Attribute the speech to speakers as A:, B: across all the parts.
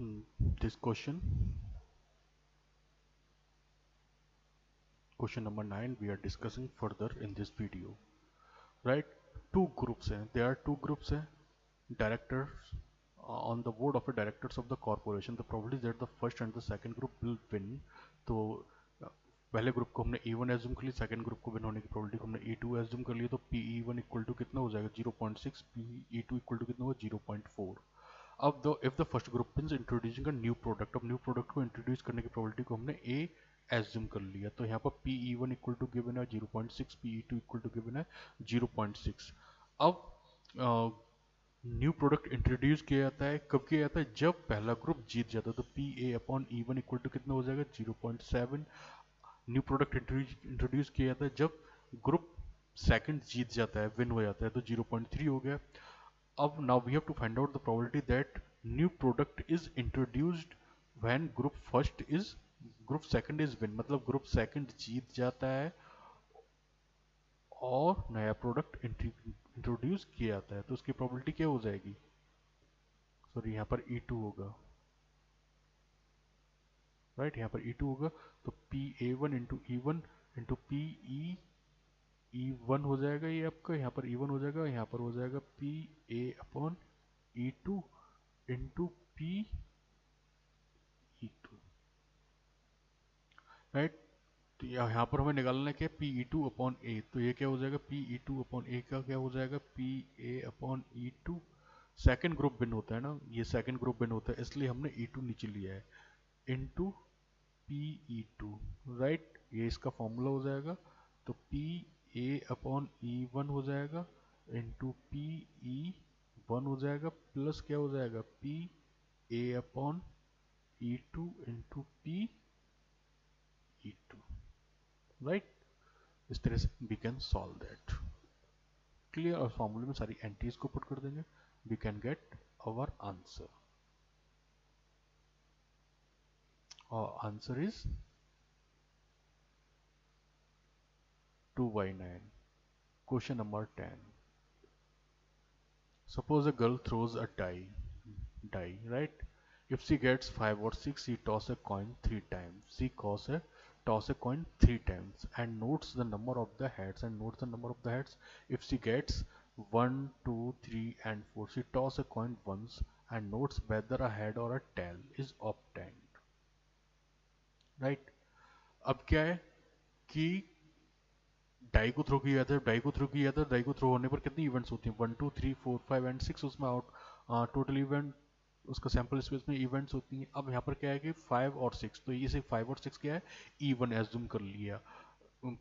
A: This question number 9, we are discussing further in this video. Right? Two groups हैं. There are two groups हैं. Directors on the board of the directors of the corporation. The probability that the first and the second group will win. तो पहले group को हमने E1 assume कर लिया, second group को win होने की प्रोबेबिलिटी को हमने E2 एज्यूम कर लिया, तो PE1 इक्वल टू कितना हो जाएगा 0.6, PE2 इक्वल टू कितना होगा 0.4. अब if the first group means introducing a new product, अब न्यू प्रोडक्ट को इंट्रोड्यूस करने की प्रोबेबिलिटी को हमने ए एज्यूम कर लिया, तो यहाँ पर PE1 इक्वल टू गिवन है 0.6, PE2 इक्वल टू गिवन है 0.6. अब न्यू प्रोडक्ट इंट्रोड्यूस किया जाता है, कब किया जाता है, जब पहला ग्रुप जीत जाता है, तो PA/E1 इक्वल टू कितना हो जाएगा 0.7. न्यू प्रोडक्ट इंट्रोड्यूस किया जाता है जब ग्रुप सेकंड जीत जाता है, विन हो जाता है, तो 0.3 हो गया. अब now we have to find out the probability that new product is introduced when group second is win, मतलब ग्रुप सेकंड जीत जाता है और नया प्रोडक्ट इंट्रोड्यूस किया जाता है, तो उसकी प्रोबेबिलिटी क्या हो जाएगी, सॉरी यहाँ पर E2 होगा, राइट, यहाँ पर E2 होगा, तो PA1 into E1 into E1 हो जाएगा, ये आपका यहाँ पर E1 हो जाएगा, यहाँ पर हो जाएगा PA/E2 इंटू PE2, राइट. तो यहाँ पर हमें निकालना है क्या, PE2/A, तो ये क्या हो जाएगा, PE2/A का क्या हो जाएगा, PA/E2. सेकंड ग्रुप बिन होता है ना, ये सेकंड ग्रुप बिन होता है, इसलिए हमने E2 नीचे लिया है, इंटू PE2, राइट, ये इसका फॉर्मूला हो जाएगा, तो PA/E1 हो जाएगा इंटू PE1 हो जाएगा, प्लस क्या हो जाएगा PA/E2 इंटू PE2, राइट. इस तरह से we can solve that. Clear, और फॉर्मूले में सारी एंट्रीज को पुट कर देंगे, we can get our answer. और answer is 2/9. Question number 10. Suppose a girl throws a die, right? If she gets 5 or 6, she toss a coin 3 times. She toss a coin 3 times and notes the number of the heads. If she gets 1, 2, 3 and 4, she toss a coin once and notes whether a head or a tail is obtained. Right? अब क्या है कि die को throw किया जाता है, die को throw होने पर कितनी इवेंट्स होती हैं, 1, 2, 3, 4, 5 एंड 6, उसमें आउट टोटल इवेंट, उसका सैंपल स्पेस में इवेंट्स होती हैं. अब यहाँ पर क्या है कि 5 और 6, तो ये से 5 और 6 क्या है, E1 एज्यूम कर लिया,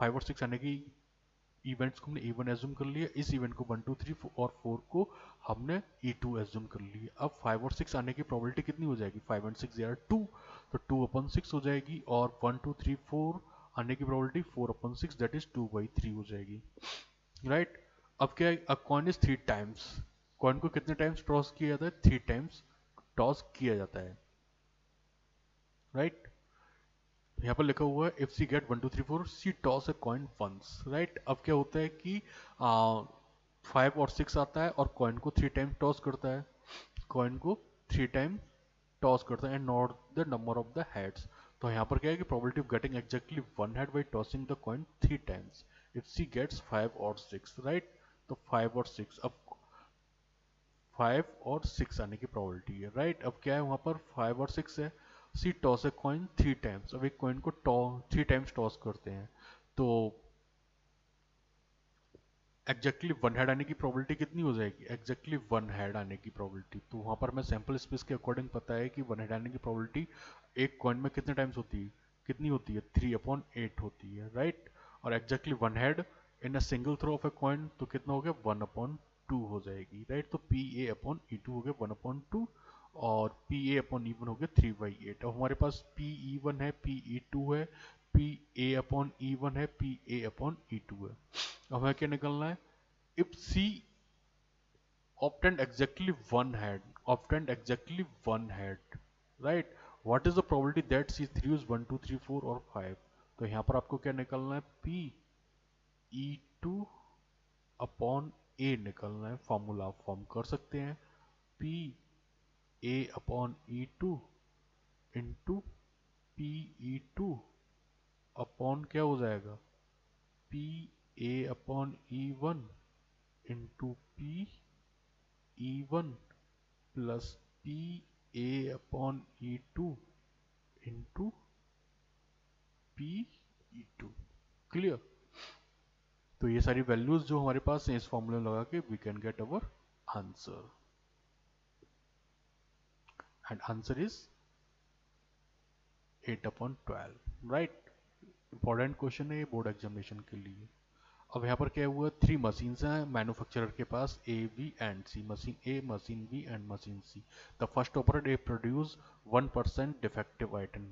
A: 5 और 6 आने की इवेंट्स को हमने E1 एज्यूम कर लिया, इस इवेंट को 1, 2, 3 और 4 को हमने E2 एज्यूम कर लिया. अब 5 और 6 आने की प्रोबेबिलिटी कितनी हो जाएगी, 5 एंड 6 आर 2, तो 2/6 हो जाएगी, और 1, 2, 3, 4 आने की प्रोबेबिलिटी 4/6, दैट इज 2/3 हो जाएगी, राइट. अब क्या है, अ कॉइन इज 3 टाइम्स, कॉइन को कितने टाइम्स टॉस किया जाता है, 3 टाइम्स टॉस किया जाता है, राइट. यहाँ पर लिखा हुआ है if she get 1, 2, 3, 4 she toss a coin once, right. अब क्या होता है कि 5 और 6 आता है और कॉइन को 3 टाइम टॉस करता है, कॉइन को 3 टाइम टॉस करता है and not the number of the heads. तो यहाँ पर क्या है कि probability of getting exactly one head by tossing the coin 3 times if she gets 5 और 6, राइट. तो 5 और 6, अब 5 और 6 आने की प्रोबेबिलिटी है, राइट. अब क्या है, वहां पर 5 और 6 है, सी टॉस ए कॉइन 3 टाइम्स, अब एक कॉइन को 3 टाइम्स टॉस करते हैं, तो एग्जैक्टली वन हेड आने की प्रोबेबिलिटी कितनी हो जाएगी, एग्जैक्टली वन हेड आने की प्रोबेबिलिटी. तो वहां पर हमें सैंपल स्पेस के अकॉर्डिंग पता है कि वन हेड आने की प्रोबेबिलिटी एक कॉइन में कितने टाइम्स होती है, कितनी होती है, 3/8 होती है, राइट. और exactly one head in a single throw of a coin, तो कितना हो गया 1/2 हो जाएगी, राइट. तो PA/E2 हो गया 1/2 और PA/E1 हो गया 3/8. अब हमारे पास PE1 है, PE2 है, PA/E1 है, PA/E2 है. अब हमें क्या निकलना है, if C obtained exactly one head, right, what is the probability that C throws 1, 2, 3, 4 और 5. तो यहाँ पर आपको क्या निकलना है, PE2/A निकलना है, फॉर्मूला आप फॉर्म कर सकते हैं, A upon E two into P E two upon क्या हो जाएगा P A upon E one into P E one plus P A upon E two into P E two. Clear? तो ये सारी वैल्यूज जो हमारे पास हैं इस फॉर्मूले में लगा के we can get our answer, and answer is 8/12। Right? Important question है ये बोर्ड एग्जामिनेशन के लिए। अब यहाँ पर क्या हुआ, 3 मशीन्स हैं मैन्युफैक्चरर के पास, A B and C. Machine A, machine B and machine C. The first operator A produce 1% defective item,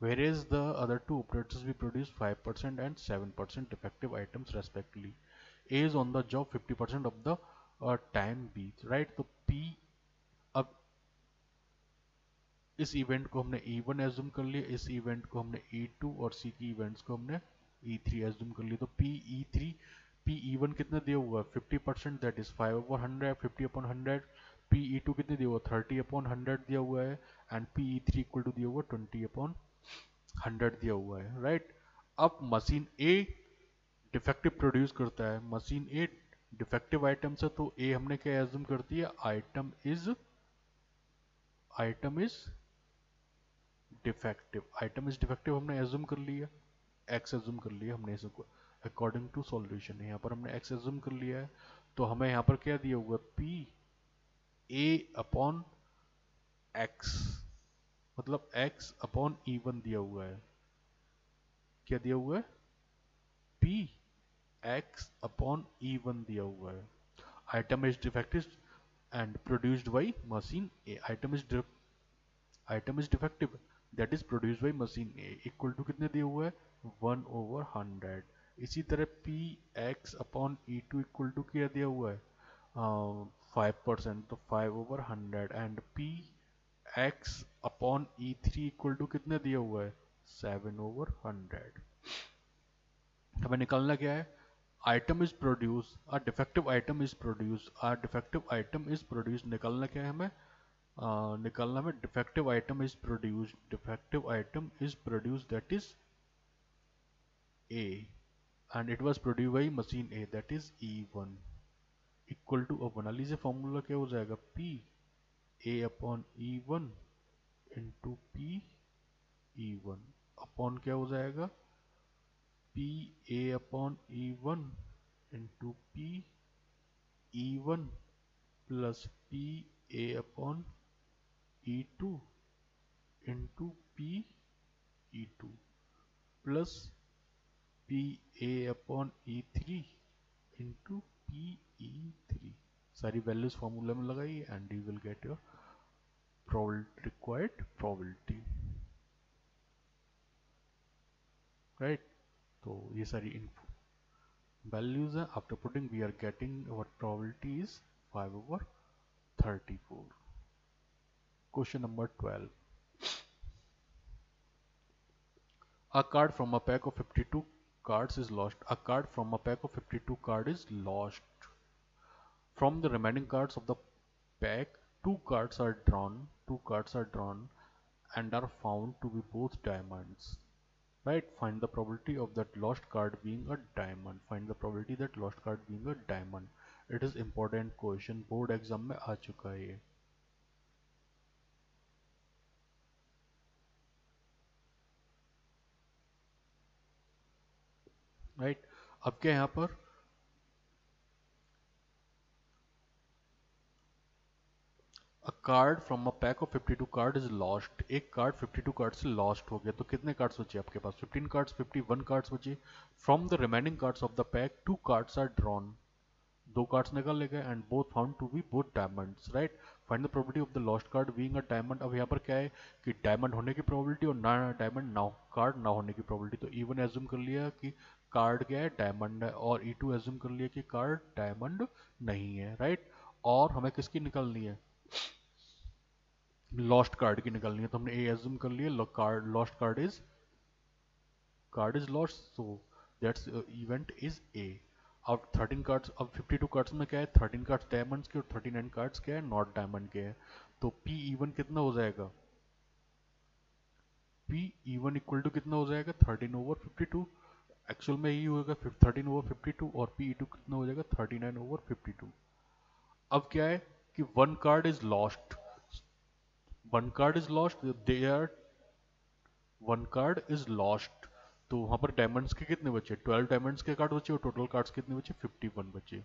A: whereas the other two operators will produce 5% and 7% defective items respectively. A is on the job 50% of the time B, right? तो P, अब इस event को हमने E1 assume कर लिया, इस event को हमने E2 और C की इवेंट्स को हमने E3 एज्यूम कर लिया। तो PE3 PE1 कितना दिया हुआ है 50%, दैट इज 5/100, 50/100। PE2 कितने दिया हुआ 30/100 दिया हुआ है, एंड PE3 इक्वल टू दिया हुआ 20/100 दिया हुआ है। राइट? अब मशीन ए डिफेक्टिव प्रोड्यूस करता है, मशीन ए डिफेक्टिव आइटम से, तो ए हमने क्या एज्यूम कर दिया, item is defective. Item is defective हमने एज्यूम कर लिया, एक्स एज्यूम कर लिया हमने इसको अकॉर्डिंग टू सॉल्यूशन। यहाँ पर हमने एक्स एज्यूम कर लिया है, तो हमें यहाँ पर क्या दिया हुआ पी ए अपॉन एक्स, मतलब एक्स अपॉन ई वन दिया हुआ है। क्या दिया हुआ है P X upon E one दिया हुआ है। Item is defective and produced by machine A. Item is defective that is produced by machine A equal to कितने दिया हुआ है 1/100। इसी तरह P X upon E two equal to क्या दिया हुआ है 5%, तो 5/100, and P X upon E three equal to कितने दिया हुआ है 7/100। हमें निकालना क्या है, item is produce, a defective item is produce, a defective item is produce. निकालना क्या है हमें, निकालना में defective item is produce, defective item is produce that is A, and it was produce by machine A that is E1 equal to, अब बना लीजिए formula क्या हो जाएगा P A upon E1 into P E1 upon क्या हो जाएगा P A upon E1 into P E1 plus P A upon E2 into P E2 plus P A upon E3 into P E3। सारी values formula में लगाइए and you will get your required probability. Right? तो ये सारी values हैं, after putting we are getting our probability is 5/34। Question number 12, a card from a pack of 52 cards is lost. A card from a pack of 52 cards is lost. From the remaining cards of the pack, two cards are drawn. Two cards are drawn and are found to be both diamonds. Right? Find the probability of that lost card being a diamond. Find the probability that lost card being a diamond. It is important question. Board exam में आ चुका है ये. Right? अब क्या यहाँ पर A card from a pack of 52 card is lost. एक card 52 card से लॉस्ट हो गया, तो कितने कार्ड्स बचे आपके पास 15 कार्ड्स, 51 कार्ड्स बचे. From the remaining cards of the pack two cards are drawn. दो कार्ड्स निकाल ले गए and both found to be both diamonds. Right? Find the probability of the lost card being a diamond. अब यहाँ पर क्या है कि डायमंड होने की प्रोबेबिलिटी और ना डायमंड ना कार्ड ना होने की प्रोबेबिलिटी. तो E1 एज्यूम कर लिया कि कार्ड क्या है डायमंड है, और E2 एज्यूम कर लिया कि कार्ड डायमंड नहीं है. राइट? और हमें किसकी निकालनी है लॉस्ट कार्ड की निकालनी है. तो हमने ए एज्यूम कर लिया lost card is lost, so that's event is a. अब 13 कार्ड्स, अब 52 कार्ड्स में क्या है 13 कार्ड्स डायमंड्स के और 39 कार्ड्स क्या है नॉट डायमंड के हैं. तो पी इवन कितना हो जाएगा, पी इवन इक्वल टू कितना हो जाएगा 13/52। एक्चुअल में ये होगा 13/52 और पी टू कितना हो जाएगा 39/52। अब क्या है कि one card is lost, one card is lost their, one card is lost. तो वहां पर डायमंड्स के कितने बचे, 12 डायमंड्स के कार्ड बचे और टोटल कार्ड्स कितने बचे 51 बचे।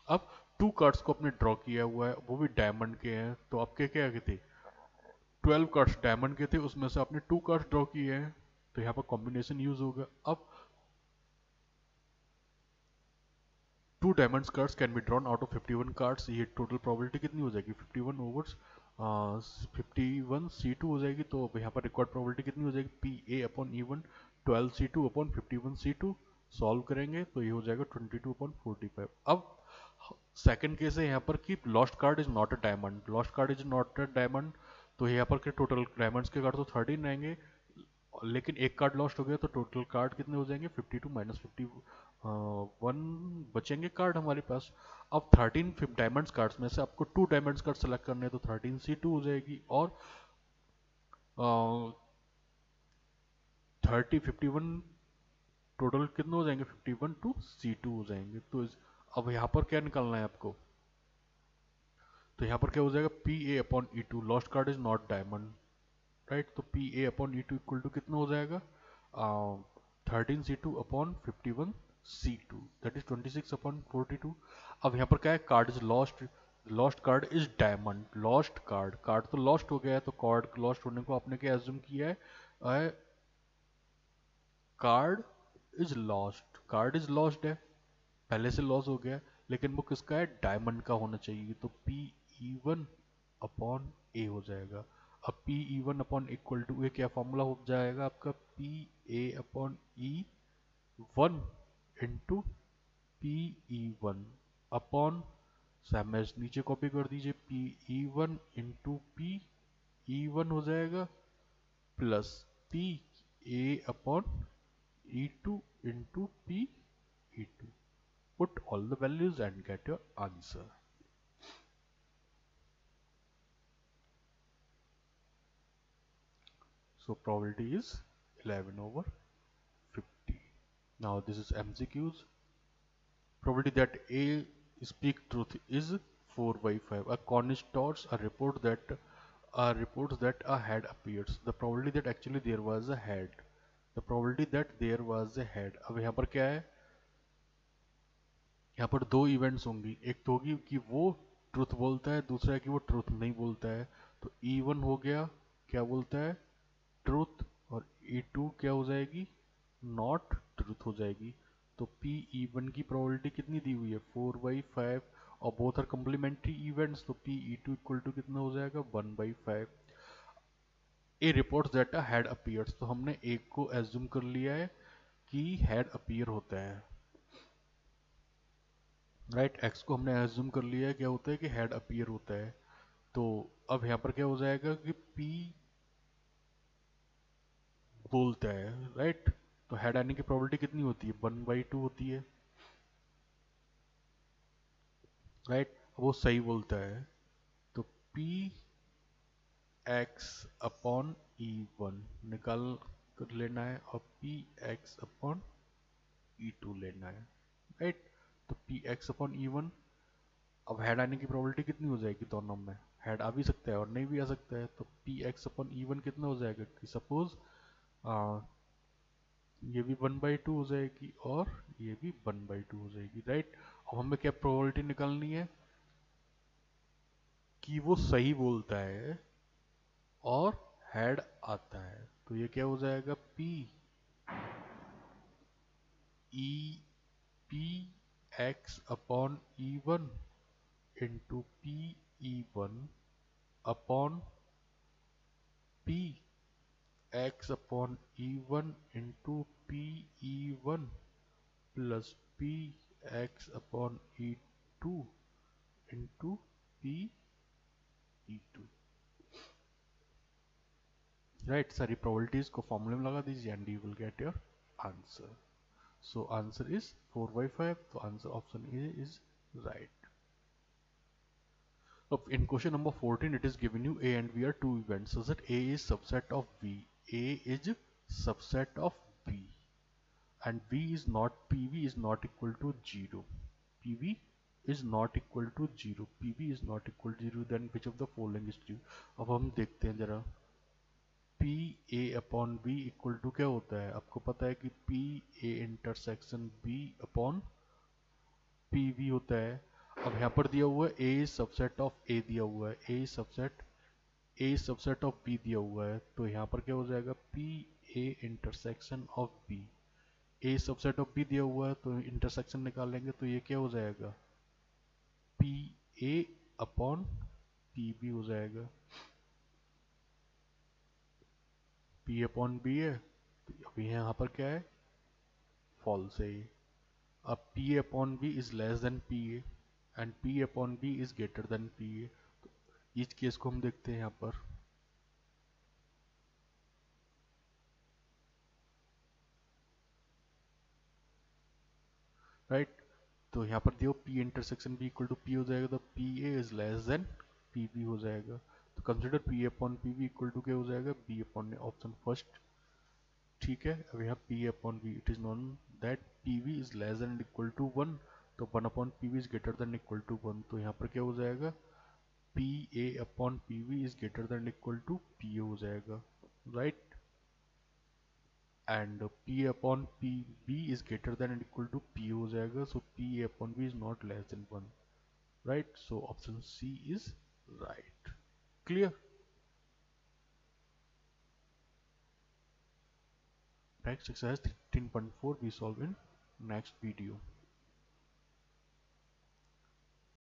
A: अब टू कार्ड्स को आपने ड्रॉ किया हुआ है, वो भी डायमंड के हैं, तो आपके क्या थे 12 कार्ड्स डायमंड के थे, उसमें से आपने टू कार्ड्स ड्रॉ किए हैं, तो यहाँ पर कॉम्बिनेशन यूज होगा। अब two diamonds cards can be drawn out of 51 cards, ये टोटल प्रोबेबिलिटी कितनी हो जाएगी 51 ओवर 51 C2 हो जाएगी। तो अब यहाँ पर रिकॉर्ड प्रोबेबिलिटी कितनी हो जाएगी P A upon E one 12 C2 upon 51 C2, solve करेंगे तो ये हो जाएगा 22/45। अब सेकंड केस है यहाँ पर कि lost card is not a diamond, lost card is not a diamond, तो यहाँ पर के टोटल डायमंड्स के कार्ड तो 13 रहेंगे, लेकिन एक कार्ड लॉस्ट हो गया तो टोटल कार्ड कितने हो जाएंगे 52 माइनस 51 बचेंगे कार्ड हमारे पास। अब 13 डायमंड्स कार्ड्स में से आपको टू डायमंड्स कार्ड सेलेक्ट करने हैं, तो 13C2 हो जाएगी और 51 टोटल कितने हो जाएंगे 51 to C2 हो जाएंगे। तो अब यहाँ पर क्या निकालना है आपको, तो यहाँ पर क्या हो जाएगा P A upon E two, lost card is not diamond, right, तो P A upon E two equal to कितना हो जाएगा 13C2 upon 51C2, that is 26/42। अब यहाँ पर क्या है card is lost, lost card is diamond, lost card, card तो लॉस्ट हो गया है, तो कार्ड लॉस्ट होने को आपने क्या एज्यूम किया है card is lost, card is lost है, पहले से लॉस हो गया है, लेकिन वो किसका है डायमंड का होना चाहिए, तो P E one upon A हो जाएगा। अब P E one upon equal to A क्या फॉर्मूला हो जाएगा आपका P A upon E one into P E one upon सैमेज नीचे कॉपी कर दीजिए P E one into P E one हो जाएगा plus P A upon E two into P E two, put all the values and get your answer. So probability is 11/50. Now this is MCQs. Probability that A speak truth is 4/5. A Cornish toss a report that reports that a head appears. The probability that actually there was a head. The probability that there was a head. अब यहाँ पर क्या है, यहाँ पर दो events होंगी, एक तो होगी कि वो ट्रुथ बोलता है, दूसरा है कि वो ट्रुथ नहीं बोलता है। तो E1 हो गया क्या बोलता है ट्रुथ, और E2 क्या हो जाएगी नॉट ट्रुथ हो जाएगी। तो पी E1 की प्रोबेबिलिटी कितनी दी हुई है 4/5 और बोथ आर कम्प्लीमेंट्री इवेंट्स, तो पी E2 इक्वल टू कितना हो जाएगा 1/5। A reports that a head appears, तो हमने एक को एज्यूम कर लिया है कि हेड अपीयर होता है, राइट, एक्स को हमने एज्यूम कर लिया है क्या होता है कि हेड अपीयर होता है। तो अब यहाँ पर क्या हो जाएगा कि पी बोलता है, राइट, तो हेड आने की प्रोबेबिलिटी कितनी होती है 1/2 होती है, राइट, वो सही बोलता है। तो P X upon E one निकाल कर लेना है और P X upon E two लेना है, राइट। तो P X upon E one, अब हेड आने की प्रोबेबिलिटी कितनी हो जाएगी दोनों में, हेड आ भी सकता है और नहीं भी आ सकता है, तो P X upon E one कितना हो जाएगा कि सपोज ये भी 1/2 हो जाएगी और ये भी 1/2 हो जाएगी, राइट। अब हमें क्या प्रोबेबिलिटी निकालनी है कि वो सही बोलता है और हेड आता है, तो ये क्या हो जाएगा P E P X upon E one into P E one upon P X upon E one into P E one plus P X upon E two into P E two, right. सारी probabilities को फॉर्मूले में लगा दीजिए and you will get your answer. So answer is 4/5, तो answer option A is right. In question number 14, it is given you A and B are two events, such that A is subset of B. A is subset of B, and B is not, PV is not equal to 0. PV is not equal to 0. PV is not equal to 0. Then which of the following is true? अब हम देखते हैं जरा. P A upon B equal to क्या होता है? आपको पता है कि P A intersection B upon P V होता है. अब यहाँ पर दिया हुआ है ए सबसेट ऑफ ए दिया हुआ है, ए सबसेट ऑफ बी दिया हुआ है, तो यहाँ पर क्या हो जाएगा? P A intersection of B. A subset of B दिया हुआ है तो इंटरसेक्शन निकालेंगे तो ये क्या हो जाएगा? P A upon P B हो जाएगा. पी अपॉन बी है, तो अभी यहाँ पर क्या है? फॉल्स है ये. अब P upon B is less than P A and P upon B is greater than P A. इस केस को हम देखते हैं यहाँ पर. राइट, तो यहाँ पर दियो P intersection B equal to P हो जाएगा, तो P A is less than P B हो जाएगा. तो consider P upon P B equal to क्या हो जाएगा? B upon, option first. ठीक है, अब यहाँ P upon B, it is known that P V is less than equal to one, तो one upon P V is greater than equal to one, तो यहाँ पर क्या हो जाएगा? P A upon P V is greater than equal to P A हो जाएगा. Right, and P upon PB is greater than and equal to P हो जाएगा, so P upon B is not less than 1. Right, so option C is right. Clear? Next exercise 13.4 we solve in next video.